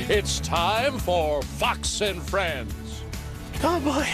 It's time for Fox and Friends. Oh, boy.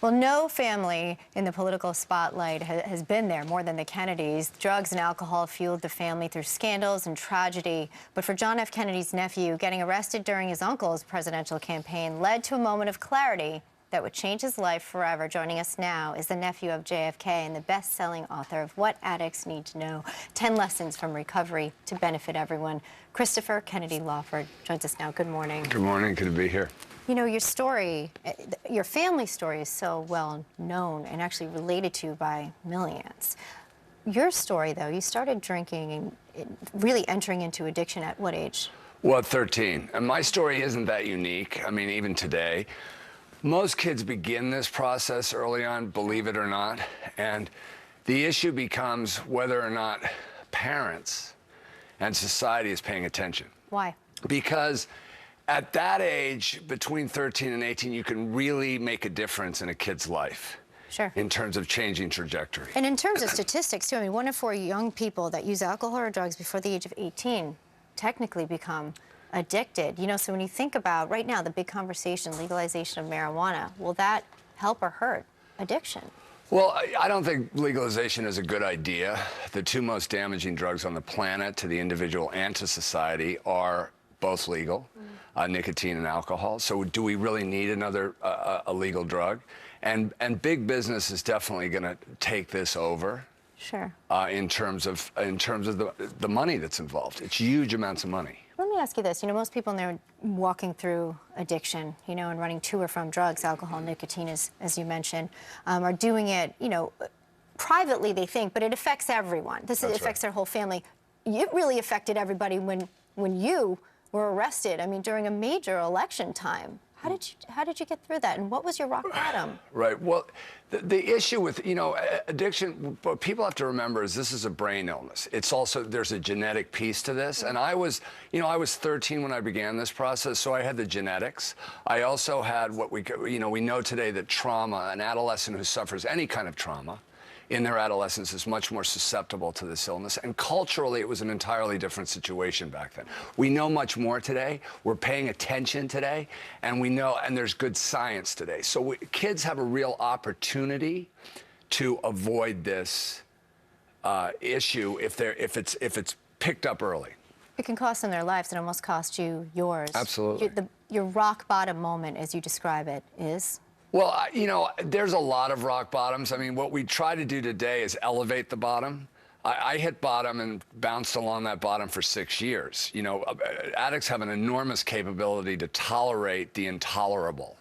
Well, no family in the political spotlight has been there more than the Kennedys. Drugs and alcohol fueled the family through scandals and tragedy. But for John F. Kennedy's nephew, getting arrested during his uncle's presidential campaign led to a moment of clarity that would change his life forever. Joining us now is the nephew of JFK and the best-selling author of What Addicts Need to Know, 10 Lessons from Recovery to Benefit Everyone. Christopher Kennedy Lawford joins us now. Good morning. Good morning. Good to be here. You know, your story, your family story is so well known and actually related to by millions. Your story, though, you started drinking and really entering into addiction at what age? Well, at 13. And my story isn't that unique. I mean, even today, most kids begin this process early on, believe it or not. And the issue becomes whether or not parents and society is paying attention. Why? Because at that age, between 13 and 18, you can really make a difference in a kid's life. Sure. In terms of changing trajectory. And in terms of statistics, too, I mean, 1 in 4 young people that use alcohol or drugs before the age of 18 technically become addicted. You know, so when you think about, right now, the big conversation, legalization of marijuana, will that help or hurt addiction? Well, I don't think legalization is a good idea. The two most damaging drugs on the planet to the individual and to society are both legal, nicotine and alcohol. So do we really need another illegal drug? And big business is definitely going to take this over. Sure. In terms of the money that's involved. It's huge amounts of money. Let me ask you this. You know, most people, they're walking through addiction, you know, and running to or from drugs, alcohol, nicotine, as you mentioned, are doing it, you know, privately, they think, but it affects everyone. This affects their whole family. It really affected everybody when you were arrested. I mean, during a major election time. How did you get through that, and what was your rock bottom? Right. Well, the issue with, you know, addiction, what people have to remember is this is a brain illness. It's also, there's a genetic piece to this. And I was 13 when I began this process, so I had the genetics. I also had what we know today that trauma, an adolescent who suffers any kind of trauma in their adolescence is much more susceptible to this illness. And culturally, it was an entirely different situation back then. We know much more today. We're paying attention today, and we know, and there's good science today. So kids have a real opportunity to avoid this issue if it's picked up early. It can cost them their lives. It almost cost you yours. Absolutely. Your rock bottom moment, as you describe it, is? Well, you know, there's a lot of rock bottoms. I mean, what we try to do today is elevate the bottom. I hit bottom and bounced along that bottom for 6 years. You know, addicts have an enormous capability to tolerate the intolerable.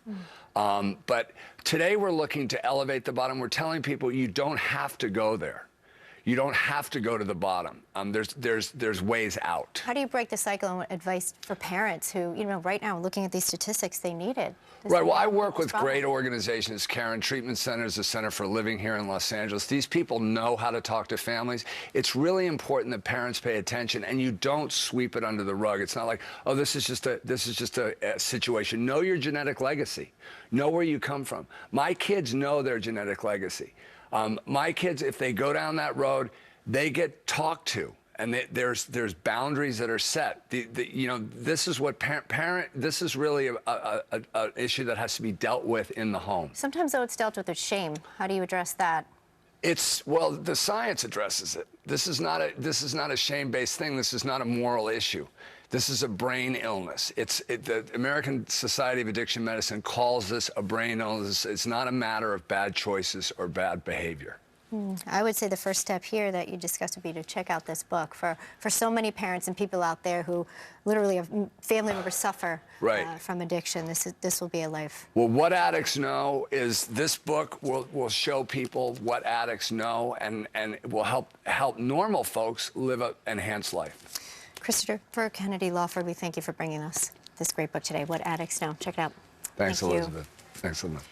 But today we're looking to elevate the bottom. We're telling people you don't have to go there. You don't have to go to the bottom. There's ways out. How do you break the cycle, and what advice for parents who, you know, right now, looking at these statistics, they need it? Right, well, I work with great organizations, Karen Treatment Centers, the Center for Living here in Los Angeles. These people know how to talk to families. It's really important that parents pay attention, and you don't sweep it under the rug. It's not like, oh, this is just a situation. Know your genetic legacy. Know where you come from. My kids know their genetic legacy. My kids, if they go down that road, they get talked to, and there's boundaries that are set. You know, this is what this is really an issue that has to be dealt with in the home. Sometimes, though, it's dealt with shame. How do you address that? Well, the science addresses it. This is not a shame-based thing. This is not a moral issue. This is a brain illness. The American Society of Addiction Medicine calls this a brain illness. It's not a matter of bad choices or bad behavior. I would say the first step here that you discussed would be to check out this book. For so many parents and people out there who literally have family members suffer from addiction, this will be a life. Well, What Addicts Know is this book will show people what addicts know, and it will help normal folks live an enhanced life. Christopher Kennedy Lawford, we thank you for bringing us this great book today, What Addicts Know. Check it out. Thanks, Thank you. Elizabeth. Thanks so much.